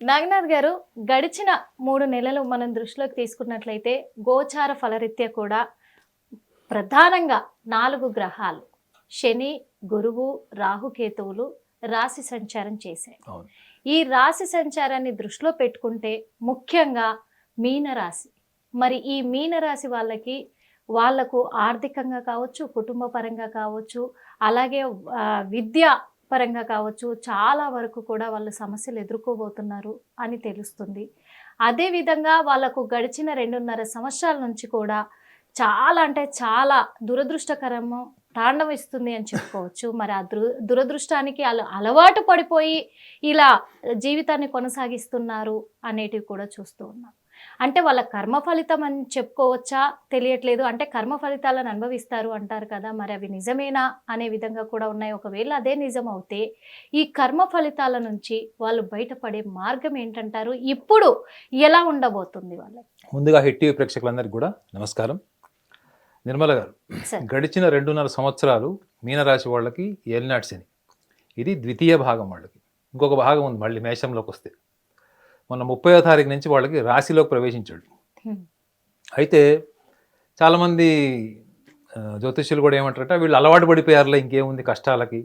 నాగనాథ్ గారు, గడిచిన 3 నెలలు మనం దృష్టిలోకి తీసుకున్నట్లయితే గోచార ఫలరీత్యా కూడా ప్రధానంగా 4 గ్రహాలు శని, గురువు, రాహుకేతువులు రాశి సంచారం చేశాయి. ఈ రాశి సంచారాన్ని దృష్టిలో పెట్టుకుంటే ముఖ్యంగా మీనరాశి. మరి ఈ మీనరాశి వాళ్లకు ఆర్థికంగా కావచ్చు, కుటుంబ పరంగా కావచ్చు, అలాగే విద్యా పరంగా కావచ్చు, చాలా వరకు కూడా వాళ్ళు సమస్యలు ఎదుర్కోబోతున్నారు అని తెలుస్తుంది. అదేవిధంగా వాళ్ళకు గడిచిన 2.5 సంవత్సరాల నుంచి కూడా చాలా అంటే చాలా దురదృష్టకరము తాండవిస్తుంది అని చెప్పుకోవచ్చు. మరి ఆ దురదృష్టానికి అలవాటు పడిపోయి ఇలా జీవితాన్ని కొనసాగిస్తున్నారు అనేటివి కూడా చూస్తూ ఉన్నాం. అంటే వాళ్ళ కర్మ ఫలితం అని చెప్పుకోవచ్చా తెలియట్లేదు. అంటే కర్మ ఫలితాలను అనుభవిస్తారు అంటారు కదా, మరి అవి నిజమేనా అనే విధంగా కూడా ఉన్నాయి. ఒకవేళ అదే నిజం అవుతే ఈ కర్మ ఫలితాల నుంచి వాళ్ళు బయటపడే మార్గం ఏంటంటారు? ఇప్పుడు ఎలా ఉండబోతుంది వాళ్ళకి? ముందుగా హిట్ టీవీ ప్రేక్షకులందరికీ కూడా నమస్కారం. నిర్మల గారు, గడిచిన 2.5 సంవత్సరాలు మీనరాశి వాళ్ళకి ఏలినాటి శని, ఇది ద్వితీయ భాగం. వాళ్ళకి ఇంకొక భాగం ఉంది మళ్ళీ మేషంలోకి వస్తే. మొన్న 30వ తారీఖు నుంచి వాళ్ళకి రాశిలోకి ప్రవేశించాడు. అయితే చాలామంది జ్యోతిష్యులు కూడా ఏమంటారంటే వీళ్ళు అలవాటు పడిపోయారులే, ఇంకేముంది కష్టాలకి,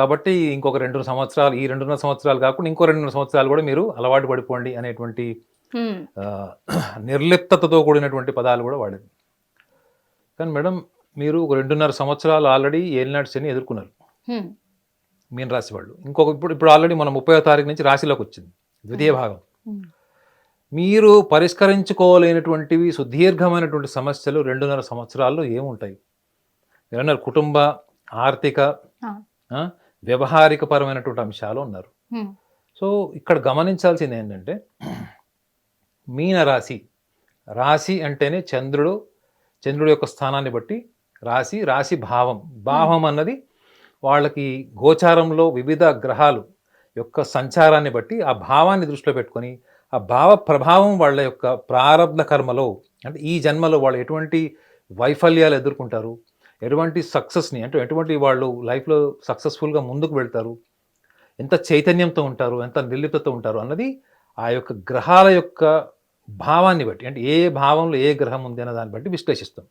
కాబట్టి ఇంకొక 2 సంవత్సరాలు, ఈ 2.5 సంవత్సరాలు కాకుండా ఇంకో 2 సంవత్సరాలు కూడా మీరు అలవాటు పడిపోండి అనేటువంటి నిర్లిప్తతో కూడినటువంటి పదాలు కూడా వాడారు. కానీ మేడం, మీరు ఒక 2.5 సంవత్సరాలు ఆల్రెడీ ఏలినాటి శని ఎదుర్కొన్నారు మీన రాశి వాళ్ళు. ఇప్పుడు ఆల్రెడీ మనం 30వ తారీఖు నుంచి రాశిలోకి వచ్చింది ద్వితీయ భాగం. మీరు పరిష్కరించుకోలేనటువంటివి సుదీర్ఘమైనటువంటి సమస్యలు 2.5 సంవత్సరాల్లో ఏముంటాయి? ఏమన్నారు? కుటుంబ, ఆర్థిక, వ్యవహారిక పరమైనటువంటి అంశాలు ఉన్నారు. సో ఇక్కడ గమనించాల్సింది ఏంటంటే, మీన రాశి, రాశి అంటేనే చంద్రుడు యొక్క స్థానాన్ని బట్టి రాశి భావం అన్నది వాళ్ళకి గోచారంలో వివిధ గ్రహాలు యొక్క సంచారాన్ని బట్టి ఆ భావాన్ని దృష్టిలో పెట్టుకొని ఆ భావ ప్రభావం వాళ్ళ యొక్క ప్రారబ్ధ కర్మలో, అంటే ఈ జన్మలో వాళ్ళు ఎటువంటి వైఫల్యాలు ఎదుర్కొంటారు, ఎటువంటి సక్సెస్ని, అంటే ఎటువంటి వాళ్ళు లైఫ్లో సక్సెస్ఫుల్గా ముందుకు వెళ్తారు, ఎంత చైతన్యంతో ఉంటారు, ఎంత నిర్లిప్తతో ఉంటారు అన్నది ఆ యొక్క గ్రహాల యొక్క భావాన్ని బట్టి, అంటే ఏ భావంలో ఏ గ్రహం ఉంది అన్న దాన్ని బట్టి విశ్లేషిస్తాం.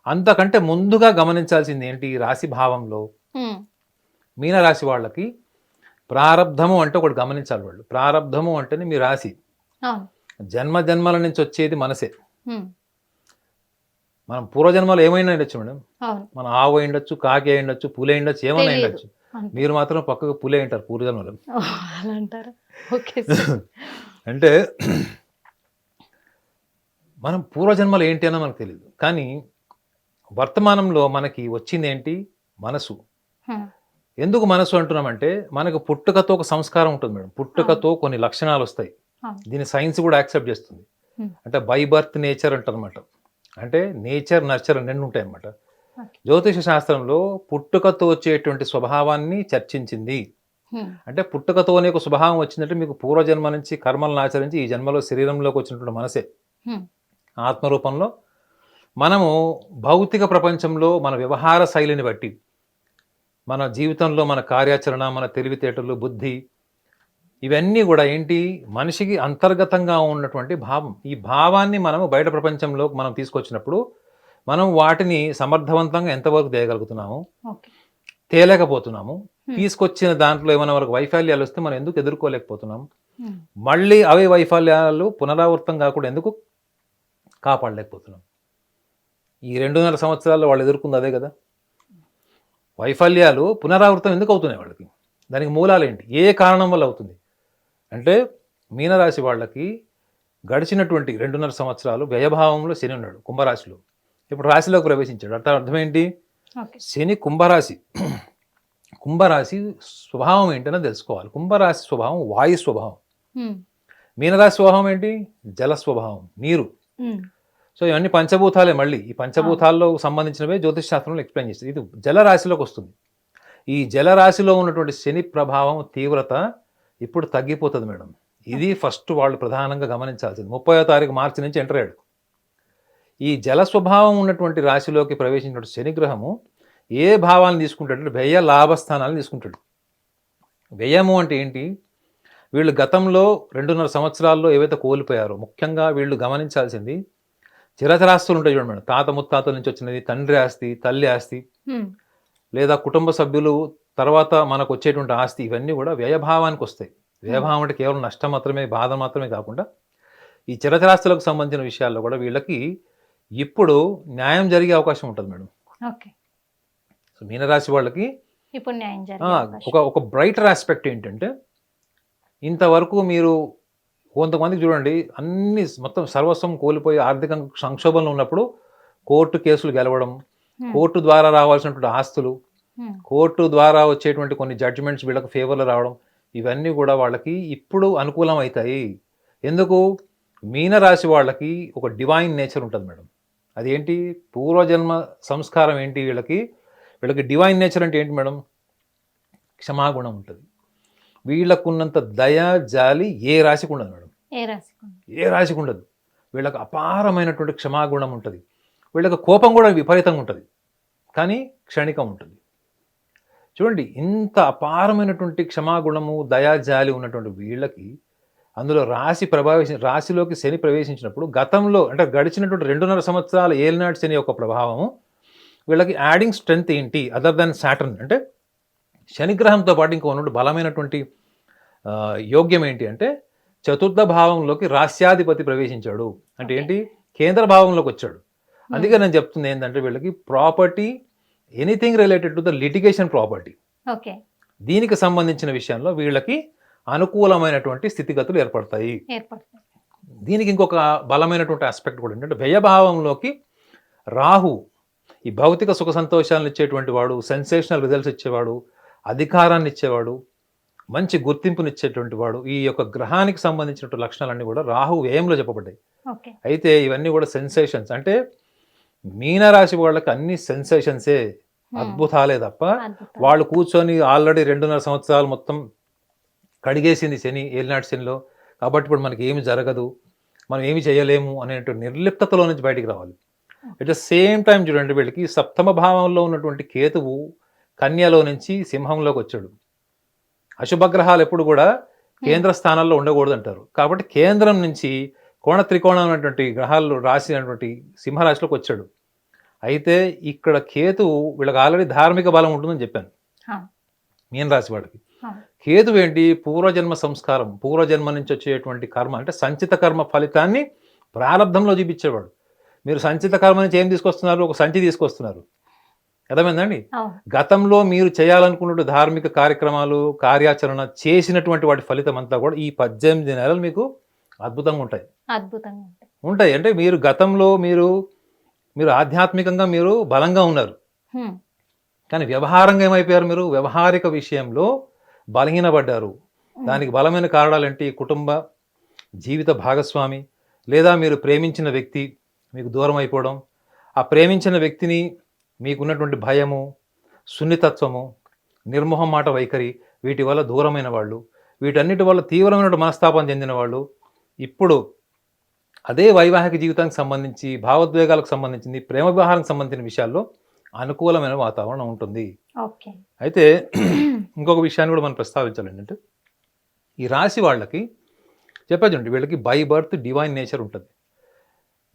అంతకంటే ముందుగా గమనించాల్సింది ఏంటి? రాశి భావంలో మీనరాశి వాళ్ళకి ప్రారబ్ధము అంటే ఒకటి గమనించాలి. వాళ్ళు ప్రారబ్ధము అంటేనే మీ రాశి, జన్మల నుంచి వచ్చేది మనసే. మనం పూర్వజన్మలో ఏమైనా ఉండొచ్చు మేడం, మన ఆవు ఉండొచ్చు, కాకి ఉండొచ్చు, పులి ఉండొచ్చు, ఏమైనా ఉండొచ్చు. మీరు మాత్రం పక్కకు పులి అంటారు పూర్వజన్మలో. అంటే మనం పూర్వజన్మలు ఏంటి అన్న మనకు తెలియదు, కానీ వర్తమానంలో మనకి వచ్చింది ఏంటి? మనసు. ఎందుకు మనసు అంటున్నామంటే, మనకు పుట్టుకతో ఒక సంస్కారం ఉంటుంది మేడం, పుట్టుకతో కొన్ని లక్షణాలు వస్తాయి. దీన్ని సైన్స్ కూడా యాక్సెప్ట్ చేస్తుంది. అంటే బై బర్త్ నేచర్ అంటారనమాట. అంటే నేచర్, నర్చర్ రెండు ఉంటాయి అన్నమాట. జ్యోతిష శాస్త్రంలో పుట్టుకతో వచ్చేటువంటి స్వభావాన్ని చర్చించింది. అంటే పుట్టుకతోనే ఒక స్వభావం వచ్చిందంటే మీకు పూర్వజన్మ నుంచి కర్మలను ఆచరించి ఈ జన్మలో శరీరంలోకి వచ్చినటువంటి మనసే ఆత్మరూపంలో. మనము భౌతిక ప్రపంచంలో మన వ్యవహార శైలిని బట్టి, మన జీవితంలో మన కార్యాచరణ, మన తెలివితేటలు, బుద్ధి, ఇవన్నీ కూడా ఏంటి? మనిషికి అంతర్గతంగా ఉన్నటువంటి భావం. ఈ భావాన్ని మనము బయట ప్రపంచంలో మనం తీసుకొచ్చినప్పుడు మనం వాటిని సమర్థవంతంగా ఎంతవరకు తేయగలుగుతున్నాము, తేలేకపోతున్నాము. తీసుకొచ్చిన దాంట్లో ఏమైనా వరకు వైఫల్యాలు వస్తే మనం ఎందుకు ఎదుర్కోలేకపోతున్నాము, మళ్ళీ అవే వైఫల్యాలు పునరావృతం కాకుండా ఎందుకు కాపాడలేకపోతున్నాం? ఈ 2.5 సంవత్సరాల్లో వాళ్ళు ఎదుర్కొంది అదే కదా. వైఫల్యాలు పునరావృతం ఎందుకు అవుతున్నాయి వాళ్ళకి? దానికి మూలాలు ఏంటి? ఏ కారణం వల్ల అవుతుంది అంటే, మీనరాశి వాళ్ళకి గడిచినటువంటి 2.5 సంవత్సరాలు వ్యయభావంలో శని ఉన్నాడు కుంభరాశిలో. ఇప్పుడు రాశిలోకి ప్రవేశించాడు. అర్థం ఏంటి? శని కుంభరాశి. కుంభరాశి స్వభావం ఏంటనే తెలుసుకోవాలి. కుంభరాశి స్వభావం వాయు స్వభావం, మీనరాశి స్వభావం ఏంటి? జల స్వభావం, నీరు. సో ఇవన్నీ పంచభూతాలే. మళ్ళీ ఈ పంచభూతాల్లో సంబంధించినవే జ్యోతిష్ శాస్త్రంలో ఎక్స్ప్లెయిన్ చేస్తారు. ఇది జలరాశిలోకి వస్తుంది. ఈ జలరాశిలో ఉన్నటువంటి శని ప్రభావం తీవ్రత ఇప్పుడు తగ్గిపోతుంది మేడం. ఇది ఫస్ట్ వాళ్ళు ప్రధానంగా గమనించాల్సింది. 30వ తారీఖు మార్చి నుంచి ఎంటర్ అయ్యాడు. ఈ జల స్వభావం ఉన్నటువంటి రాశిలోకి ప్రవేశించినటువంటి శనిగ్రహము ఏ భావాలను తీసుకుంటాడు? వ్యయ లాభస్థానాలను తీసుకుంటాడు. వ్యయము అంటే ఏంటి? వీళ్ళు గతంలో 2.5 సంవత్సరాల్లో ఏవైతే కోల్పోయారో, ముఖ్యంగా వీళ్ళు గమనించాల్సింది చిరచరాస్తులు ఉంటాయి చూడండి మేడం. తాత ముత్తాతల నుంచి వచ్చినది, తండ్రి ఆస్తి, తల్లి ఆస్తి, లేదా కుటుంబ సభ్యులు తర్వాత మనకు వచ్చేటువంటి ఆస్తి, ఇవన్నీ కూడా వ్యయభావానికి వస్తాయి. వ్యయభావం అంటే కేవలం నష్టం మాత్రమే, బాధ మాత్రమే కాకుండా ఈ చిరచరాస్తులకు సంబంధించిన విషయాల్లో కూడా వీళ్ళకి ఇప్పుడు న్యాయం జరిగే అవకాశం ఉంటుంది మేడం. ఓకే. సో మీనరాశి వాళ్ళకి ఇప్పుడు న్యాయం జరిగే ఒక బ్రైటర్ ఆస్పెక్ట్ ఏంటంటే, ఇంతవరకు మీరు కొంతమందికి చూడండి అన్ని మొత్తం సర్వస్వం కోల్పోయి ఆర్థిక సంక్షోభంలో ఉన్నప్పుడు కోర్టు కేసులు గెలవడం, కోర్టు ద్వారా రావాల్సినటువంటి ఆస్తులు, కోర్టు ద్వారా వచ్చేటువంటి కొన్ని జడ్జిమెంట్స్ వీళ్ళకి ఫేవర్లో రావడం, ఇవన్నీ కూడా వాళ్ళకి ఇప్పుడు అనుకూలం అవుతాయి. ఎందుకు? మీనరాశి వాళ్ళకి ఒక డివైన్ నేచర్ ఉంటుంది మేడం. అదేంటి? పూర్వజన్మ సంస్కారం ఏంటి వీళ్ళకి? వీళ్ళకి డివైన్ నేచర్ అంటే ఏంటి మేడం? క్షమాగుణం ఉంటుంది. వీళ్ళకున్నంత దయ జాలి ఏ రాశికి ఉండదు మేడం. ఏ రాశికి ఉండదు. వీళ్ళకి అపారమైనటువంటి క్షమాగుణం ఉంటుంది. వీళ్ళకి కోపం కూడా విపరీతంగా ఉంటుంది, కానీ క్షణికం ఉంటుంది. చూడండి, ఇంత అపారమైనటువంటి క్షమాగుణము దయా జాలి ఉన్నటువంటి వీళ్ళకి అందులో రాశిలోకి శని ప్రవేశించినప్పుడు గతంలో అంటే గడిచినటువంటి 2.5 సంవత్సరాల ఏలినాటి శని యొక్క ప్రభావము వీళ్ళకి యాడింగ్ స్ట్రెంగ్త్ ఏంటి అదర్ దాన్ సాటర్న్ అంటే శనిగ్రహంతో పాటు ఇంకో ఉన్నటువంటి బలమైనటువంటి యోగ్యం ఏంటి అంటే చతుర్థ భావంలోకి రాస్యాధిపతి ప్రవేశించాడు. అంటే ఏంటి? కేంద్ర భావంలోకి వచ్చాడు. అందుకే నేను చెప్తుంది ఏంటంటే వీళ్ళకి property, anything related to the litigation property, దీనికి సంబంధించిన విషయంలో వీళ్ళకి అనుకూలమైనటువంటి స్థితిగతులు ఏర్పడతాయి. దీనికి ఇంకొక బలమైనటువంటి ఆస్పెక్ట్ కూడా ఏంటంటే వ్యయభావంలోకి రాహు, ఈ భౌతిక సుఖ సంతోషాలను ఇచ్చేటువంటి వాడు, సెన్సేషనల్ రిజల్ట్స్ ఇచ్చేవాడు, అధికారాన్ని ఇచ్చేవాడు, మంచి గుర్తింపునిచ్చేటువంటి వాడు, ఈ యొక్క గ్రహానికి సంబంధించినటువంటి లక్షణాలన్నీ కూడా రాహు వ్యయంలో చెప్పబడ్డాయి. అయితే ఇవన్నీ కూడా సెన్సేషన్స్. అంటే మీనరాశి వాళ్ళకి అన్ని సెన్సేషన్సే, అద్భుతాలే తప్ప వాళ్ళు కూర్చొని ఆల్రెడీ 2.5 సంవత్సరాలు మొత్తం కడిగేసింది శని, ఏలినాటి శనిలో, కాబట్టి ఇప్పుడు మనకి ఏమి జరగదు, మనం ఏమి చేయలేము అనేటువంటి నిర్లిప్తతలో నుంచి బయటికి రావాలి. ఎట్ ద సేమ్ టైం చూడండి, వీళ్ళకి సప్తమ భావంలో ఉన్నటువంటి కేతువు కన్యలో నుంచి సింహంలోకి వచ్చాడు. అశుభగ్రహాలు ఎప్పుడు కూడా కేంద్ర స్థానాల్లో ఉండకూడదు అంటారు. కాబట్టి కేంద్రం నుంచి కోణ త్రికోణం అనేటువంటి గ్రహాలు రాశి అనేటువంటి సింహరాశిలోకి వచ్చాడు. అయితే ఇక్కడ కేతువు వీళ్ళకి ఆల్రెడీ ధార్మిక బలం ఉంటుందని చెప్పాను. మీన రాశి వాడికి కేతువు ఏంటి? పూర్వజన్మ సంస్కారం, పూర్వజన్మ నుంచి వచ్చేటువంటి కర్మ అంటే సంచిత కర్మ ఫలితాన్ని ప్రారంభంలో చూపించేవాడు. మీరు సంచిత కర్మ నుంచి ఏం తీసుకొస్తున్నారు? ఒక సంచి తీసుకొస్తున్నారు. అర్థమైందండి? గతంలో మీరు చేయాలనుకున్న ధార్మిక కార్యక్రమాలు, కార్యాచరణ చేసినటువంటి వాటి ఫలితం అంతా కూడా ఈ 18 నెలలు మీకు అద్భుతంగా ఉంటాయి. ఉంటాయి అంటే మీరు గతంలో మీరు ఆధ్యాత్మికంగా మీరు బలంగా ఉన్నారు, కానీ వ్యవహారంగా ఏమైపోయారు? మీరు వ్యవహారిక విషయంలో బలహీనపడ్డారు. దానికి బలమైన కారణాలు ఏంటి? కుటుంబ జీవిత భాగస్వామి, లేదా మీరు ప్రేమించిన వ్యక్తి మీకు దూరం అయిపోవడం, ఆ ప్రేమించిన వ్యక్తిని మీకున్నటువంటి భయము, సున్నితత్వము, నిర్మోహమాట వైఖరి, వీటి వల్ల దూరమైన వాళ్ళు, వీటన్నిటి వల్ల తీవ్రమైన మనస్తాపం చెందిన వాళ్ళు ఇప్పుడు అదే వైవాహిక జీవితానికి సంబంధించి, భావోద్వేగాలకు సంబంధించింది, ప్రేమ వ్యవహారానికి సంబంధించిన విషయాల్లో అనుకూలమైన వాతావరణం ఉంటుంది. అయితే ఇంకొక విషయాన్ని కూడా మనం ప్రస్తావించాలి ఏంటంటే, ఈ రాశి వాళ్ళకి చెప్పేదండి, వీళ్ళకి బై బర్త్ డివైన్ నేచర్ ఉంటుంది.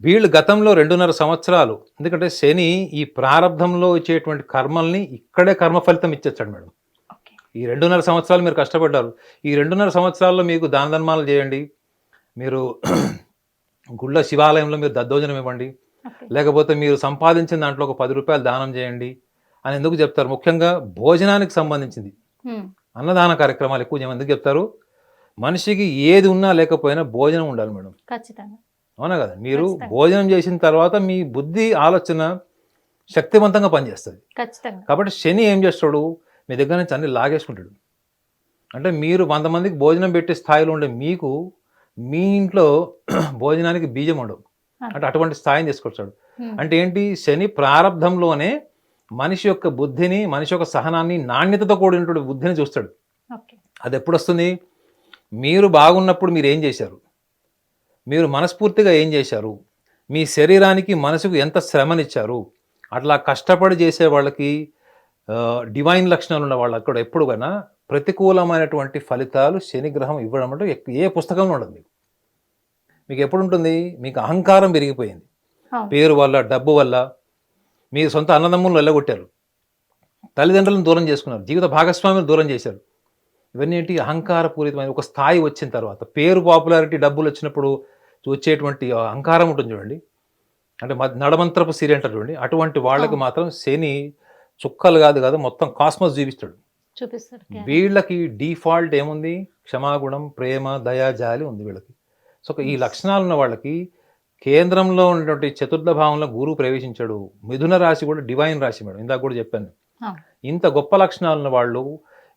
వీళ్ళు గతంలో 2.5 సంవత్సరాలు, ఎందుకంటే శని ఈ ప్రారంభంలో ఇచ్చేటువంటి కర్మల్ని ఇక్కడే కర్మ ఫలితం ఇచ్చేస్తాడు మేడం. ఈ 2.5 సంవత్సరాలు మీరు కష్టపడ్డారు. ఈ 2.5 సంవత్సరాల్లో మీకు దాన ధర్మాలు చేయండి, మీరు గుళ్ళ శివాలయంలో మీరు దద్దోజనం ఇవ్వండి, లేకపోతే మీరు సంపాదించిన దాంట్లో ఒక 10 రూపాయలు దానం చేయండి అని ఎందుకు చెప్తారు? ముఖ్యంగా భోజనానికి సంబంధించింది అన్నదాన కార్యక్రమాలు ఎక్కువ ఎందుకు చెప్తారు? మనిషికి ఏది ఉన్నా లేకపోయినా భోజనం ఉండాలి మేడం. అవునా కదా? మీరు భోజనం చేసిన తర్వాత మీ బుద్ధి ఆలోచన శక్తివంతంగా పనిచేస్తుంది. కాబట్టి శని ఏం చేస్తాడు? మీ దగ్గర నుంచి అన్ని లాగేసుకుంటాడు. అంటే మీరు 100 మందికి భోజనం పెట్టే స్థాయిలో ఉండే మీకు మీ ఇంట్లో భోజనానికి బీజం ఉండవు. అంటే అటువంటి స్థాయిని తీసుకొచ్చాడు. అంటే ఏంటి? శని ప్రారంభంలోనే మనిషి యొక్క బుద్ధిని, మనిషి యొక్క సహనాన్ని, నాణ్యతతో కూడినటువంటి బుద్ధిని చూస్తాడు. అది ఎప్పుడు వస్తుంది? మీరు బాగున్నప్పుడు మీరు ఏం చేశారు, మీరు మనస్ఫూర్తిగా ఏం చేశారు, మీ శరీరానికి మనసుకు ఎంత శ్రమనిచ్చారు. అట్లా కష్టపడి చేసే వాళ్ళకి, డివైన్ లక్షణాలు ఉన్న వాళ్ళు అక్కడ ఎప్పుడు కన్నా ప్రతికూలమైనటువంటి ఫలితాలు శని గ్రహం ఇవ్వడం అంటే ఏ పుస్తకంలో ఉండదు మీకు. మీకు ఎప్పుడు ఉంటుంది? మీకు అహంకారం పెరిగిపోయింది, పేరు వల్ల, డబ్బు వల్ల, మీ సొంత అన్నదమ్ములను వెళ్ళగొట్టారు, తల్లిదండ్రులను దూరం చేసుకున్నారు, జీవిత భాగస్వామిని దూరం చేశారు. ఇవన్నీ ఏంటి? అహంకారపూరితమైన ఒక స్థాయి వచ్చిన తర్వాత, పేరు, పాపులారిటీ, డబ్బులు వచ్చినప్పుడు వచ్చేటువంటి అహంకారం ఉంటుంది చూడండి, అంటే నడమంత్రపు సిరి అంటారు చూడండి, అటువంటి వాళ్ళకి మాత్రం శని చుక్కలు కాదు మొత్తం కాస్మోస్ చూపిస్తాడు. వీళ్ళకి డిఫాల్ట్ ఏముంది? క్షమాగుణం, ప్రేమ, దయా, జాలి ఉంది వీళ్ళకి. సో ఈ లక్షణాలు ఉన్న వాళ్ళకి కేంద్రంలో ఉన్నటువంటి చతుర్థ భావంలో గురువు ప్రవేశించాడు. మిథున రాశి కూడా డివైన్ రాశి మేడం, ఇందాక కూడా చెప్పాను. ఇంత గొప్ప లక్షణాలు ఉన్న వాళ్ళు,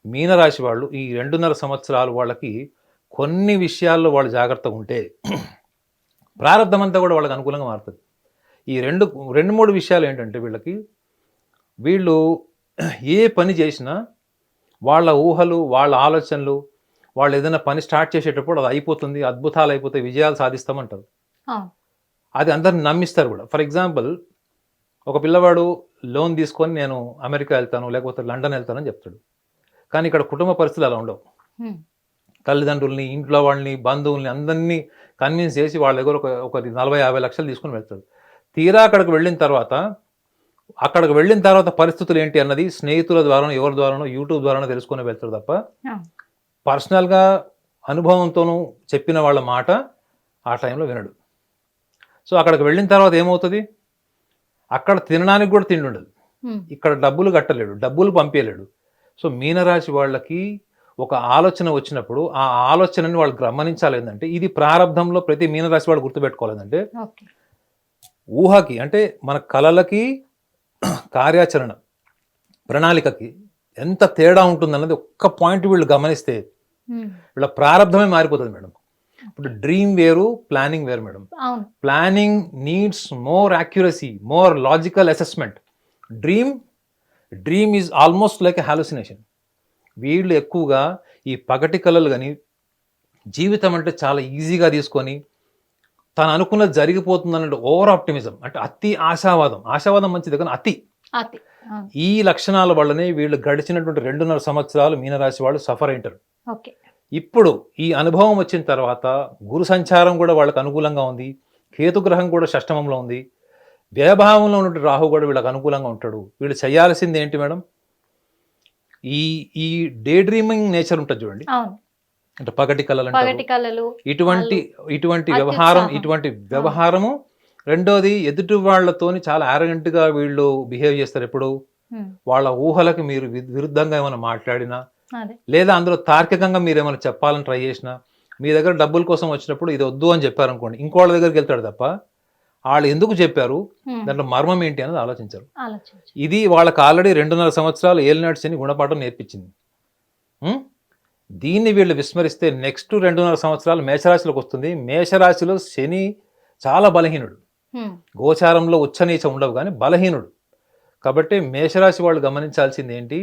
మీనరాశి వాళ్ళు, ఈ 2.5 సంవత్సరాలు వాళ్ళకి కొన్ని విషయాల్లో వాళ్ళు జాగ్రత్తగా ఉంటే ప్రారంధం అంతా కూడా వాళ్ళకి అనుకూలంగా మారుతుంది. ఈ రెండు మూడు విషయాలు ఏంటంటే, వీళ్ళు ఏ పని చేసినా వాళ్ళ ఊహలు, వాళ్ళ ఆలోచనలు, వాళ్ళు ఏదైనా పని స్టార్ట్ చేసేటప్పుడు అది అయిపోతుంది, అద్భుతాలు అయిపోతాయి, విజయాలు సాధిస్తామంటారు. అది అందరిని నమ్మిస్తారు కూడా. ఫర్ ఎగ్జాంపుల్, ఒక పిల్లవాడు లోన్ తీసుకొని నేను అమెరికా వెళ్తాను, లేకపోతే లండన్ వెళ్తానని చెప్తాడు. కానీ ఇక్కడ కుటుంబ పరిస్థితులు అలా ఉండవు. తల్లిదండ్రుల్ని, ఇంట్లో వాళ్ళని, బంధువుల్ని అందరినీ కన్విన్స్ చేసి వాళ్ళ దగ్గర ఒక 40-50 లక్షలు తీసుకొని వెళ్తాడు. తీరా అక్కడికి వెళ్ళిన తర్వాత పరిస్థితులు ఏంటి అన్నది స్నేహితుల ద్వారానో, ఎవరి ద్వారానో, యూట్యూబ్ ద్వారానో తెలుసుకొని వెళ్తాడు తప్ప పర్సనల్గా అనుభవంతోనూ చెప్పిన వాళ్ళ మాట ఆ టైంలో వినడు. సో అక్కడికి వెళ్ళిన తర్వాత ఏమవుతుంది? అక్కడ తినడానికి కూడా తిండి ఉండదు, ఇక్కడ డబ్బులు కట్టలేడు, డబ్బులు పంపించలేడు. సో మీనరాశి వాళ్ళకి ఒక ఆలోచన వచ్చినప్పుడు ఆ ఆలోచనని వాళ్ళు గమనించాలి. ఏంటంటే ఇది ప్రారంభంలో ప్రతి మీనరాశి వాళ్ళు గుర్తుపెట్టుకోవాలంటే, ఊహకి అంటే మన కళలకి, కార్యాచరణ, ప్రణాళికకి ఎంత తేడా ఉంటుందన్నది ఒక్క పాయింట్ వీళ్ళు గమనిస్తే వీళ్ళ ప్రారంభమే మారిపోతుంది మేడం. ఇప్పుడు డ్రీమ్ వేరు, ప్లానింగ్ వేరు madam. Planning needs more accuracy, more logical assessment. Dream is almost like a hallucination. వీళ్ళు ఎక్కువగా ఈ పగటి కళలు కానీ, జీవితం అంటే చాలా ఈజీగా తీసుకొని తను అనుకున్నది జరిగిపోతుందన్నట్టు ఓవర్ ఆప్టిమిజం, అంటే అతి ఆశావాదం మంచిది కానీ అతి ఈ లక్షణాల వల్లనే వీళ్ళు గడిచినటువంటి 2.5 సంవత్సరాలు మీనరాశి వాళ్ళు సఫర్ అయింటారు. ఇప్పుడు ఈ అనుభవం వచ్చిన తర్వాత గురు సంచారం కూడా వాళ్ళకి అనుకూలంగా ఉంది, కేతుగ్రహం కూడా షష్టమంలో ఉంది, వ్యయభావంలో ఉన్నటువంటి రాహు కూడా వీళ్ళకి అనుకూలంగా ఉంటాడు. వీళ్ళు చేయాల్సింది ఏంటి మేడం? ఈ డే డ్రీమింగ్ నేచర్ ఉంటుంది చూడండి, అంటే పగటి కళలు, ఇటువంటి వ్యవహారము. రెండోది, ఎదుటి వాళ్ళతోని చాలా arrogant గా వీళ్ళు బిహేవ్ చేస్తారు. ఎప్పుడు వాళ్ళ ఊహలకి మీరు విరుద్ధంగా ఏమైనా మాట్లాడినా, లేదా అందులో తార్కికంగా మీరు ఏమైనా చెప్పాలని ట్రై చేసినా, మీ దగ్గర డబ్బుల కోసం వచ్చినప్పుడు ఇది వద్దు అని చెప్పారు అనుకోండి, ఇంకోళ్ళ దగ్గరికి వెళ్తాడు తప్ప వాళ్ళు ఎందుకు చెప్పారు, దాంట్లో మర్మం ఏంటి అనేది ఆలోచించారు. ఇది వాళ్ళకి ఆల్రెడీ 2.5 సంవత్సరాలు ఏలినాటి శని గుణపాఠం నేర్పించింది. దీన్ని వీళ్ళు విస్మరిస్తే నెక్స్ట్ 2.5 సంవత్సరాలు మేషరాశిలోకి వస్తుంది. మేషరాశిలో శని చాలా బలహీనుడు, గోచారంలో ఉచ్చనీచం ఉండవు కానీ బలహీనుడు. కాబట్టి మేషరాశి వాళ్ళు గమనించాల్సింది ఏంటి?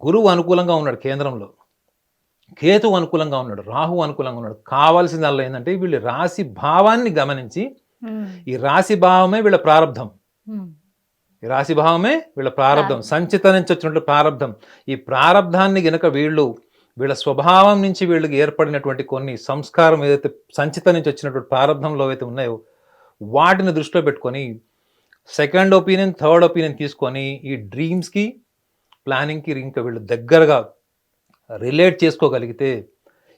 గురువు అనుకూలంగా ఉన్నాడు కేంద్రంలో, కేతువు అనుకూలంగా ఉన్నాడు, రాహు అనుకూలంగా ఉన్నాడు. కావాల్సింది అలా ఏంటంటే వీళ్ళు రాశి భావాన్ని గమనించి, ఈ రాశి భావమే వీళ్ళ ప్రారంధం, ఈ రాశి భావమే వీళ్ళ ప్రారంధం, సంచిత నుంచి వచ్చినటువంటి ప్రారంధం. ఈ ప్రారంధాన్ని గనక వీళ్ళ స్వభావం నుంచి వీళ్ళకి ఏర్పడినటువంటి కొన్ని సంస్కారం ఏదైతే సంచిత నుంచి వచ్చినటువంటి ప్రారంధంలో అయితే ఉన్నాయో వాటిని దృష్టిలో పెట్టుకొని సెకండ్ ఒపీనియన్, థర్డ్ ఒపీనియన్ తీసుకొని ఈ డ్రీమ్స్కి, ప్లానింగ్కి ఇంకా వీళ్ళు దగ్గరగా రిలేట్ చేసుకోగలిగితే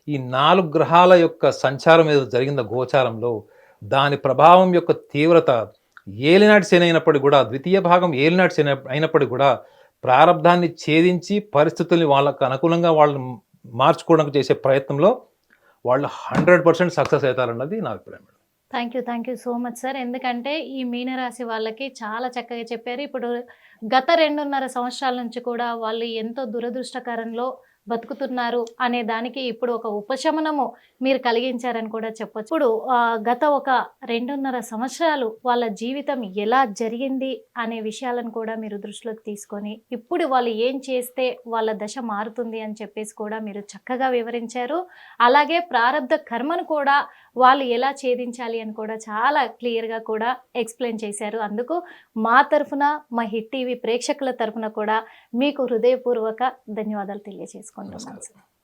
ఈ 4 గ్రహాల యొక్క సంచారం ఏదో జరిగిందో గోచారంలో, దాని ప్రభావం యొక్క తీవ్రత ఏలినాటి శని అయినప్పటికీ కూడా, ద్వితీయ భాగం ఏలినాటి శని అయినప్పటికీ కూడా ప్రారంధాన్ని ఛేదించి పరిస్థితుల్ని వాళ్ళకు అనుకూలంగా వాళ్ళు మార్చుకోవడానికి చేసే ప్రయత్నంలో వాళ్ళు 100% సక్సెస్ అవుతారన్నది నా అభిప్రాయం. Thank you so much sir. ఎందుకంటే ఈ మీనరాశి వాళ్ళకి చాలా చక్కగా చెప్పారు. ఇప్పుడు గత 2.5 సంవత్సరాల నుంచి కూడా వాళ్ళు ఎంతో దురదృష్టకరంలో బతుకుతున్నారు అనే దానికి ఇప్పుడు ఒక ఉపశమనము మీరు కలిగించారని కూడా చెప్పొచ్చు. ఇప్పుడు గత ఒక 2.5 సంవత్సరాలు వాళ్ళ జీవితం ఎలా జరిగింది అనే విషయాలను కూడా మీరు దృష్టిలోకి తీసుకొని ఇప్పుడు వాళ్ళు ఏం చేస్తే వాళ్ళ దశ మారుతుంది అని చెప్పేసి కూడా మీరు చక్కగా వివరించారు. అలాగే ప్రారబ్ధ కర్మను కూడా వాళ్ళు ఎలా ఛేదించాలి అని కూడా చాలా క్లియర్గా కూడా ఎక్స్ప్లెయిన్ చేశారు. అందుకు మా తరఫున, మా హిట్ టీవీ ప్రేక్షకుల తరఫున కూడా మీకు హృదయపూర్వక ధన్యవాదాలు తెలియజేసుకుంటున్నాను.